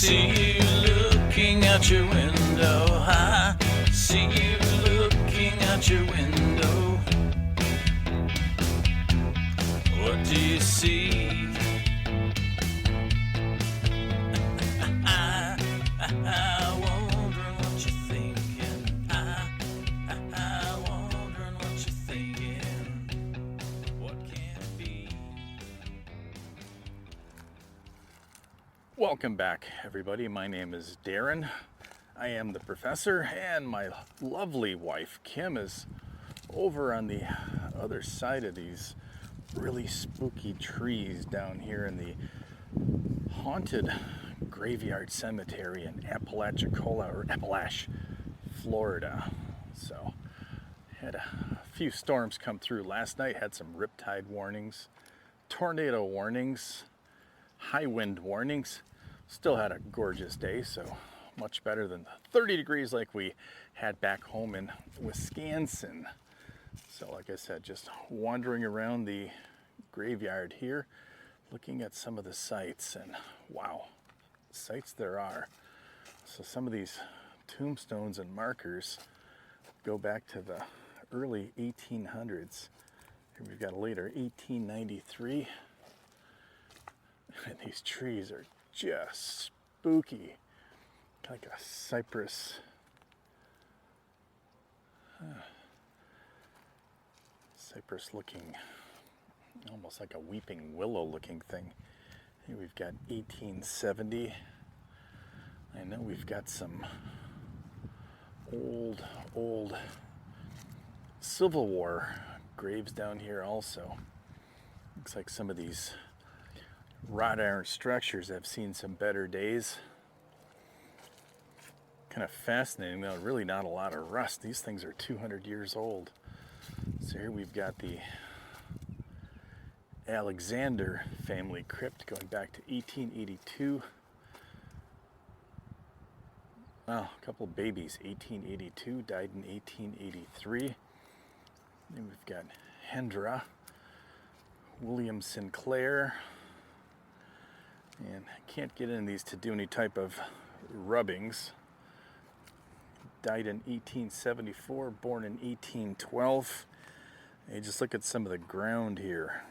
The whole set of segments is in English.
see you looking out your window. I see you looking out your window. What do you see? Wondering what you're thinking. Wondering what you're thinking. What can it be? Welcome back, everybody. My name is Darren. I am the professor, and my lovely wife, Kim, is over on the other side of these really spooky trees down here in the haunted graveyard cemetery in Apalach, Florida. So, had a few storms come through last night, had some riptide warnings, tornado warnings, high wind warnings. Still had a gorgeous day, so much better than the 30 degrees like we had back home in Wisconsin. So like I said, just wandering around the graveyard here, looking at some of the sites, and wow, sites there are. So some of these tombstones and markers go back to the early 1800s. Here we've got a later 1893. And these trees are just spooky, like a cypress. Cypress looking, almost like a weeping willow looking thing. Here we've got 1870. I know we've got some old Civil War graves down here also. Looks like some of these wrought iron structures have seen some better days. Kind of fascinating though, really not a lot of rust. These things are 200 years old. So here we've got the Alexander family crypt going back to 1882. Wow, a couple of babies, 1882, died in 1883. Then we've got Hendra, William Sinclair. And I can't get in these to do any type of rubbings. Died in 1874, born in 1812. And you just look at some of the ground here.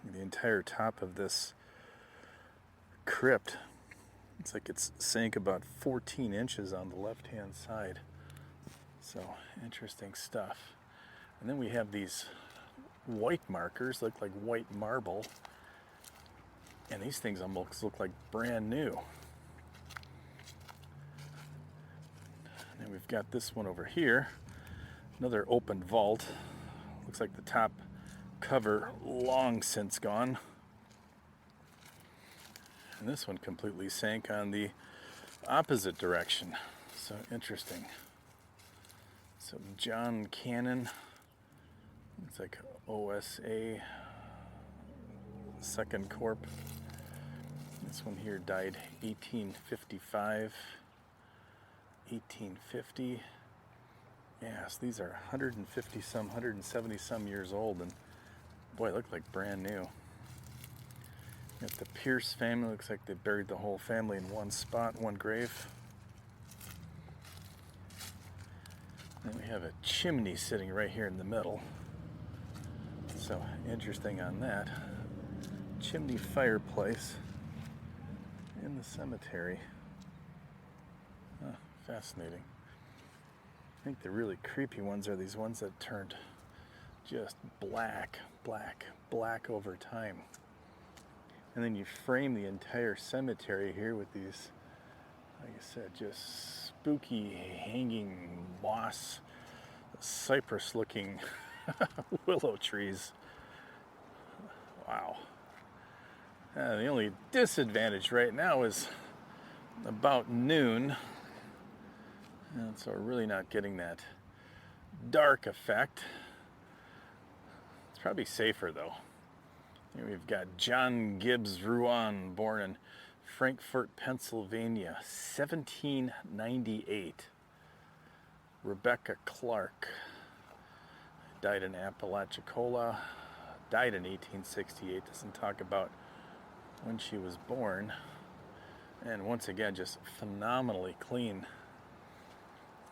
The entire top of this crypt. It's like it's sank about 14 inches on the left-hand side. So, interesting stuff. And then we have these white markers, look like white marble. And these things almost look like brand new. And we've got this one over here. Another open vault. Looks like the top cover long since gone. And this one completely sank on the opposite direction. So interesting. So John Cannon. Looks like OSA. Second Corp. This one here died 1855, 1850. Yes, these are 150 some, 170 some years old, and boy, look like brand new. Got the Pierce family. Looks like they buried the whole family in one spot, one grave. And we have a chimney sitting right here in the middle. So interesting on that. Chimney fireplace in the cemetery. Fascinating. I think the really creepy ones are these ones that turned just black over time. And then you frame the entire cemetery here with these, like I said, just spooky hanging moss, cypress looking willow trees. Wow. The only disadvantage right now is about noon, and so we're really not getting that dark effect. It's probably safer though. Here we've got John Gibbs Ruan, born in Frankfort, Pennsylvania, 1798. Rebecca Clark, died in Apalachicola, died in 1868. Doesn't talk about when she was born. And once again, just phenomenally clean.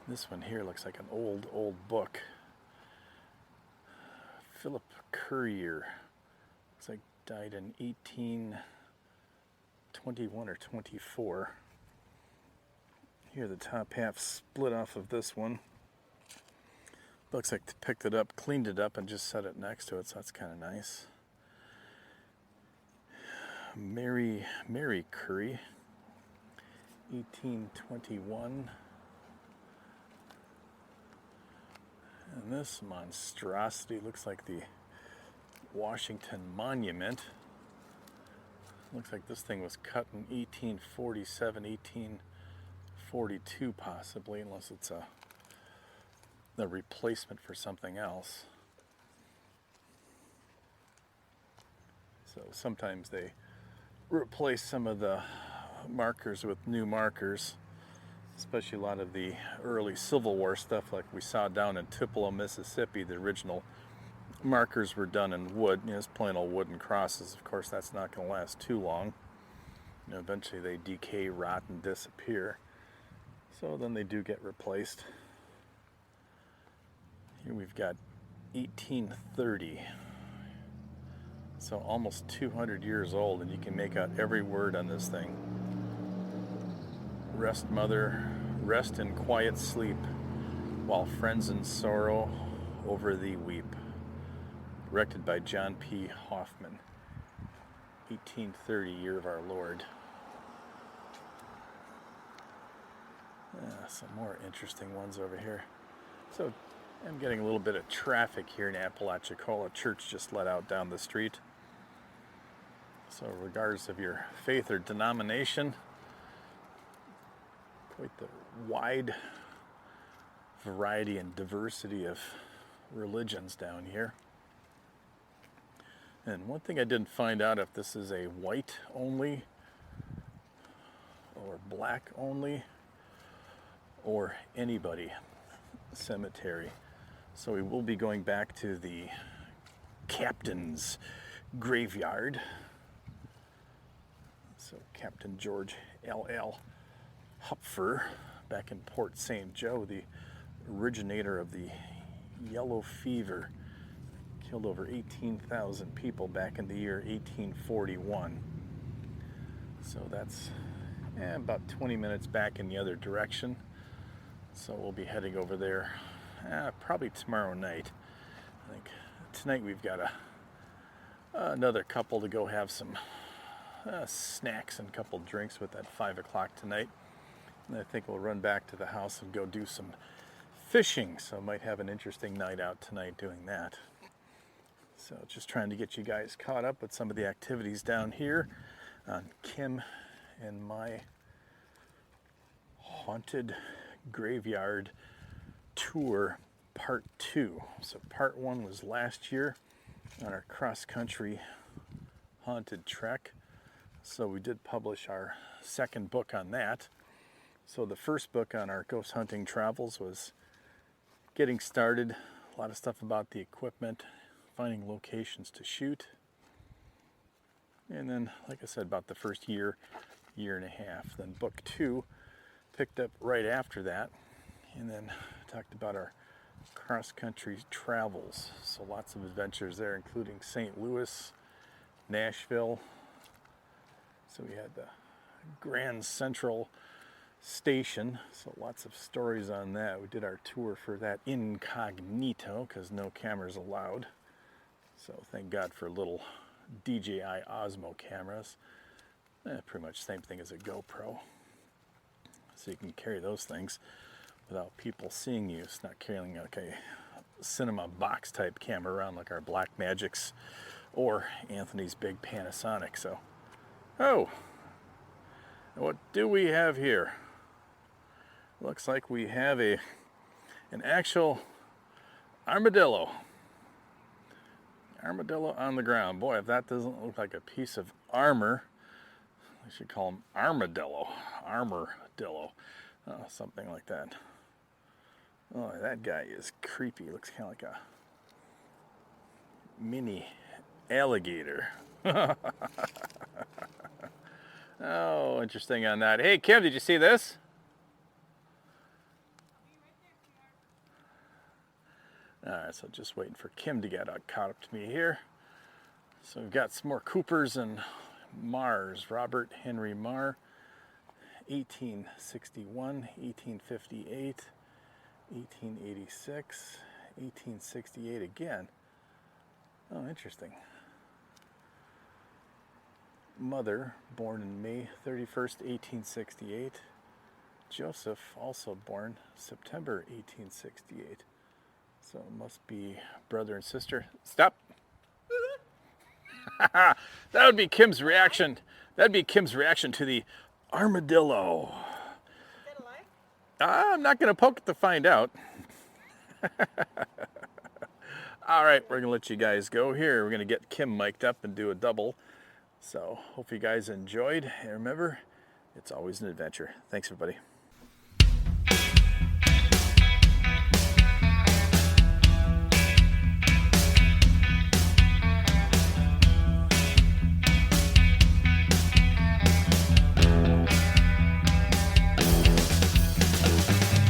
This one here looks like an old book. Philip Currier. Looks like died in 1821 or 24. Here the top half split off of this one. Looks like they picked it up, cleaned it up, and just set it next to it, so that's kind of nice. Mary Curry, 1821. And this monstrosity looks like the Washington Monument. Looks like this thing was cut in 1847, 1842 possibly, unless it's a replacement for something else. So sometimes they replace some of the markers with new markers, especially a lot of the early Civil War stuff like we saw down in Tupelo, Mississippi. The original markers were done in wood, just plain old wooden crosses. Of course, that's not going to last too long. Eventually they decay, rot, and disappear. So then they do get replaced. Here we've got 1830. So almost 200 years old, and you can make out every word on this thing. Rest, mother, rest in quiet sleep, while friends in sorrow over thee weep. Directed by John P. Hoffman. 1830, year of our Lord. Some more interesting ones over here. So I'm getting a little bit of traffic here in Apalachicola. Church just let out down the street. So regardless of your faith or denomination, quite the wide variety and diversity of religions down here. And one thing I didn't find out if this is a white only or black only or anybody cemetery. So we will be going back to the captain's graveyard. So Captain George L.L. Hupfer, back in Port St. Joe, the originator of the yellow fever, killed over 18,000 people back in the year 1841. So that's about 20 minutes back in the other direction. So we'll be heading over there probably tomorrow night. I think tonight we've got another couple to go have some snacks and a couple drinks with at 5 o'clock tonight. And I think we'll run back to the house and go do some fishing. So I might have an interesting night out tonight doing that. So just trying to get you guys caught up with some of the activities down here on Kim and my haunted graveyard tour part 2. So part 1 was last year on our cross-country haunted trek. So we did publish our second book on that. So the first book on our ghost hunting travels was getting started, a lot of stuff about the equipment, finding locations to shoot, and then, like I said, about the first year and a half. Then book 2 picked up right after that, and then talked about our cross-country travels. So lots of adventures there, including St. Louis, Nashville. So we had the Grand Central Station, so lots of stories on that. We did our tour for that incognito because no cameras allowed. So thank God for little DJI Osmo cameras. Pretty much same thing as a GoPro. So you can carry those things without people seeing you. It's not carrying like a cinema box type camera around like our Black Magics or Anthony's big Panasonic. So, oh, what do we have here? Looks like we have an actual armadillo. Armadillo on the ground. Boy, if that doesn't look like a piece of armor, I should call him armadillo. Armadillo. Something like that. Oh, that guy is creepy. Looks kind of like a mini alligator. Oh, interesting on that. Hey, Kim, did you see this? All right, so just waiting for Kim to get caught up to me here. So we've got some more Coopers and Mars. Robert Henry Marr, 1861, 1858, 1886, 1868 again. Oh, interesting. Mother, born in May 31st, 1868. Joseph, also born September 1868. So it must be brother and sister. Stop. That would be Kim's reaction. That'd be Kim's reaction to the armadillo. Is that alive? I'm not going to poke it to find out. All right, we're going to let you guys go here. We're going to get Kim mic'd up and do a double. So hope you guys enjoyed. And remember, it's always an adventure. Thanks, everybody.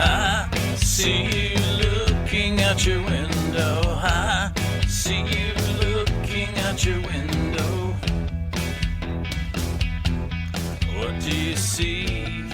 I see you looking out your window. I see you looking out your window. What do you see?